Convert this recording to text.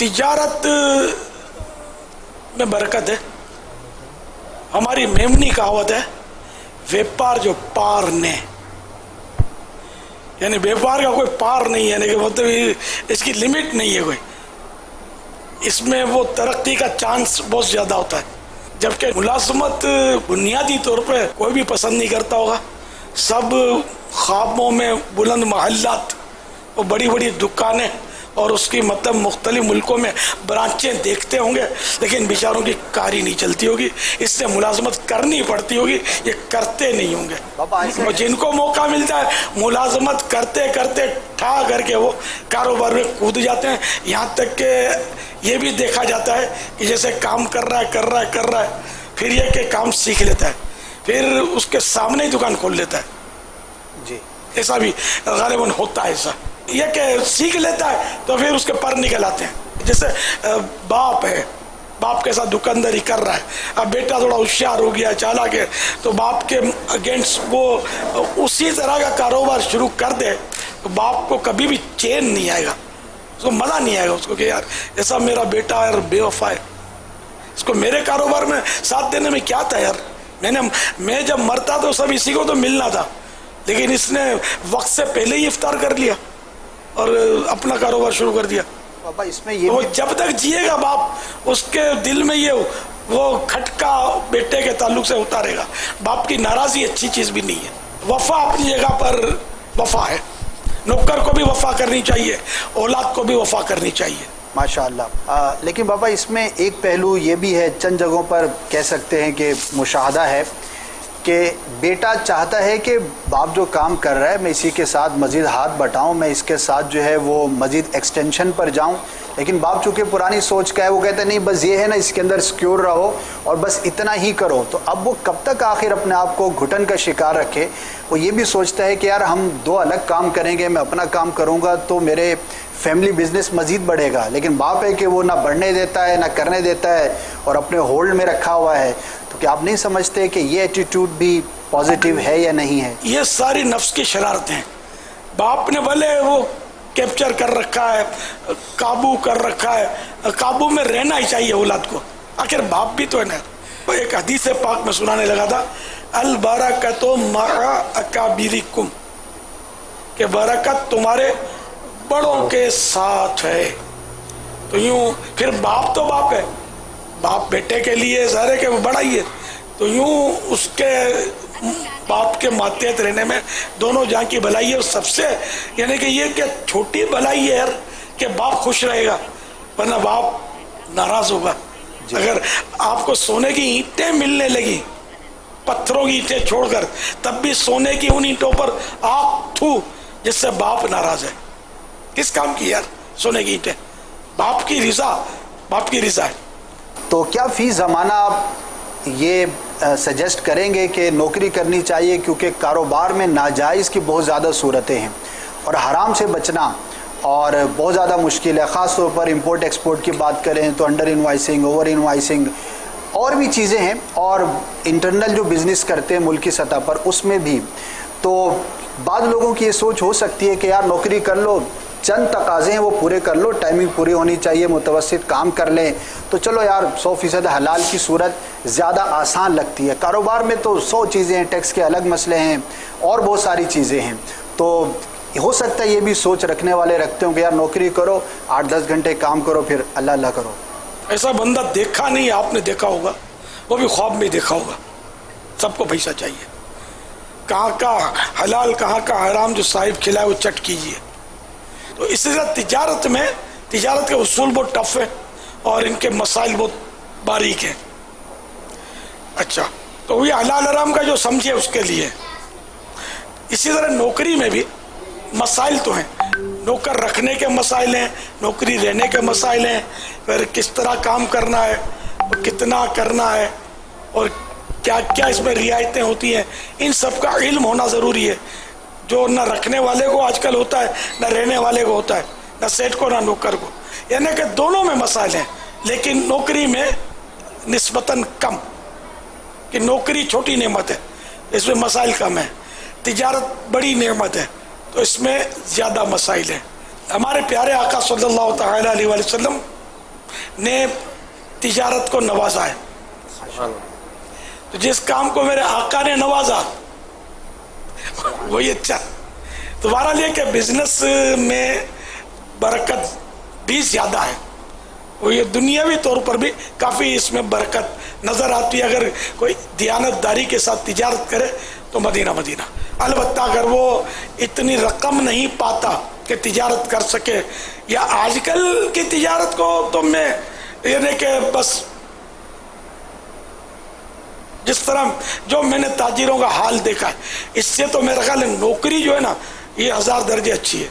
تجارت میں برکت ہے. ہماری میمنی کہاوت ہے ویپار جو پار نے، یعنی ویپار کا کوئی پار نہیں ہے، یعنی مطلب اس کی لمٹ نہیں ہے کوئی، اس میں وہ ترقی کا چانس بہت زیادہ ہوتا ہے. جبکہ ملازمت بنیادی طور پہ کوئی بھی پسند نہیں کرتا ہوگا. سب خوابوں میں بلند محلات اور بڑی بڑی دکانیں اور اس کی مطلب مختلف ملکوں میں برانچیں دیکھتے ہوں گے، لیکن بیچاروں کی کاری نہیں چلتی ہوگی، اس سے ملازمت کرنی پڑتی ہوگی، یہ کرتے نہیں ہوں گے. اور جن کو موقع ملتا ہے ملازمت کرتے کرتے ٹھا کر کے وہ کاروبار میں کود جاتے ہیں. یہاں تک کہ یہ بھی دیکھا جاتا ہے کہ جیسے کام کر رہا ہے پھر یہ کہ کام سیکھ لیتا ہے، پھر اس کے سامنے ہی دکان کھول لیتا ہے. جی ایسا بھی غالباً ہوتا ہے. ایسا یہ کہ سیکھ لیتا ہے تو پھر اس کے پر نکل آتے ہیں. جیسے باپ ہے، باپ کے ساتھ دکانداری کر رہا ہے، اب بیٹا تھوڑا ہوشیار ہو گیا، چالاک ہے، تو باپ کے اگینسٹ وہ اسی طرح کا کاروبار شروع کر دے تو باپ کو کبھی بھی چین نہیں آئے گا، اس کو مزہ نہیں آئے گا اس کو کہ یار ایسا میرا بیٹا یار بے وفا ہے، اس کو میرے کاروبار میں ساتھ دینے میں کیا تھا یار. میں جب مرتا تو سب اسی کو تو ملنا تھا، لیکن اس نے وقت سے پہلے ہی افطار کر لیا اور اپنا کاروبار شروع کر دیا. بابا اس میں یہ وہ جب تک جیے گا باپ اس کے دل میں یہ وہ کھٹکا بیٹے کے تعلق سے ہوتا رہے گا. باپ کی ناراضی اچھی چیز بھی نہیں ہے. وفا اپنی جگہ پر وفا ہے، نوکر کو بھی وفا کرنی چاہیے، اولاد کو بھی وفا کرنی چاہیے. ماشاء اللہ. لیکن بابا اس میں ایک پہلو یہ بھی ہے، چند جگہوں پر کہہ سکتے ہیں کہ مشاہدہ ہے کہ بیٹا چاہتا ہے کہ باپ جو کام کر رہا ہے میں اسی کے ساتھ مزید ہاتھ بٹاؤں، میں اس کے ساتھ جو ہے وہ مزید ایکسٹینشن پر جاؤں، لیکن باپ چونکہ پرانی سوچ کا ہے وہ کہتا ہے نہیں بس یہ ہے نا اس کے اندر سیکیور رہو اور بس اتنا ہی کرو. تو اب وہ کب تک آخر اپنے آپ کو گھٹن کا شکار رکھے؟ وہ یہ بھی سوچتا ہے کہ یار ہم دو الگ کام کریں گے، میں اپنا کام کروں گا تو میرے فیملی بزنس مزید بڑھے گا، لیکن باپ ہے کہ وہ نہ بڑھنے دیتا ہے نہ کرنے دیتا ہے اور اپنے ہولڈ میں رکھا ہوا ہے. تو کیا آپ نہیں سمجھتے کہ یہ ایٹیٹیوڈ بھی پازیٹیو ہے یا نہیں ہے؟ یہ ساری نفس کی شرارتیں ہیں. باپ نے بھلے وہ کیپچر کر رکھا ہے، قابو کر رکھا ہے، قابو میں رہنا ہی چاہیے اولاد کو، آخر باپ بھی تو ہے نا. ایک حدیث پاک میں سنانے لگا تھا البرکۃ مع اکابرکم، کہ برکت تمہارے بڑوں کے ساتھ ہے. تو یوں پھر باپ تو باپ ہے، باپ بیٹے کے لیے ظاہر ہے کہ وہ بڑا ہی ہے، تو یوں اس کے باپ کے ماتحت رہنے میں دونوں جہاں کی بھلائی ہے. اور سب سے یعنی کہ یہ کہ چھوٹی بھلائی ہے یار کہ باپ خوش رہے گا، ورنہ باپ ناراض ہوگا. اگر آپ کو سونے کی اینٹیں ملنے لگی پتھروں کی اینٹیں چھوڑ کر، تب بھی سونے کی ان اینٹوں پر آگ تھو جس سے باپ ناراض ہے. کس کام کی یار سونے کی اینٹیں؟ باپ کی رضا، باپ کی رضا ہے. تو کیا فی زمانہ آپ یہ سجیسٹ کریں گے کہ نوکری کرنی چاہیے، کیونکہ کاروبار میں ناجائز کی بہت زیادہ صورتیں ہیں اور حرام سے بچنا اور بہت زیادہ مشکل ہے. خاص طور پر امپورٹ ایکسپورٹ کی بات کریں تو انڈر انوائسنگ، اوور انوائسنگ اور بھی چیزیں ہیں، اور انٹرنل جو بزنس کرتے ہیں ملکی سطح پر اس میں بھی. تو بعض لوگوں کی یہ سوچ ہو سکتی ہے کہ یار نوکری کر لو، چند تقاضے ہیں وہ پورے کر لو، ٹائمنگ پوری ہونی چاہیے، متوسط کام کر لیں تو چلو یار 100% حلال کی صورت زیادہ آسان لگتی ہے. کاروبار میں تو 100 چیزیں ہیں، ٹیکس کے الگ مسئلے ہیں اور بہت ساری چیزیں ہیں. تو ہو سکتا ہے یہ بھی سوچ رکھنے والے رکھتے ہوں کہ یار نوکری کرو، 8-10 گھنٹے کام کرو، پھر اللہ اللہ کرو. ایسا بندہ دیکھا نہیں، آپ نے دیکھا ہوگا، وہ بھی خواب میں دیکھا ہوگا. سب کو پیسہ چاہیے، کہاں کا حلال کہاں کا حرام، جو صاحب کھلائے وہ چٹ کیجیے. تو اسی طرح تجارت میں، تجارت کے اصول بہت ٹف ہے اور ان کے مسائل بہت باریک ہیں. اچھا تو یہ حلال حرام کا جو سمجھے اس کے لیے. اسی طرح نوکری میں بھی مسائل تو ہیں، نوکر رکھنے کے مسائل ہیں، نوکری لینے کے مسائل ہیں، پھر کس طرح کام کرنا ہے اور کتنا کرنا ہے اور کیا کیا اس میں رعایتیں ہوتی ہیں، ان سب کا علم ہونا ضروری ہے، جو نہ رکھنے والے کو آج کل ہوتا ہے نہ رہنے والے کو ہوتا ہے، نہ سیٹ کو نہ نوکر کو. یعنی کہ دونوں میں مسائل ہیں، لیکن نوکری میں نسبتاً کم، کہ نوکری چھوٹی نعمت ہے اس میں مسائل کم ہیں، تجارت بڑی نعمت ہے تو اس میں زیادہ مسائل ہیں. ہمارے پیارے آقا صلی اللہ تعالی علیہ وسلم نے تجارت کو نوازا ہے. تو جس کام کو میرے آقا نے نوازا وہی اچھا. تو بہرحال یہ کہ بزنس میں برکت بھی زیادہ ہے, وہ یہ دنیاوی طور پر بھی کافی اس میں برکت نظر آتی ہے. اگر کوئی دیانت داری کے ساتھ تجارت کرے تو مدینہ. البتہ اگر وہ اتنی رقم نہیں پاتا کہ تجارت کر سکے, یا آج کل کی تجارت کو تو میں یعنی کہ بس جس طرح جو میں نے تاجروں کا حال دیکھا ہے, اس سے تو میرا خیال ہے نوکری جو ہے نا یہ 1000 درجے اچھی ہے.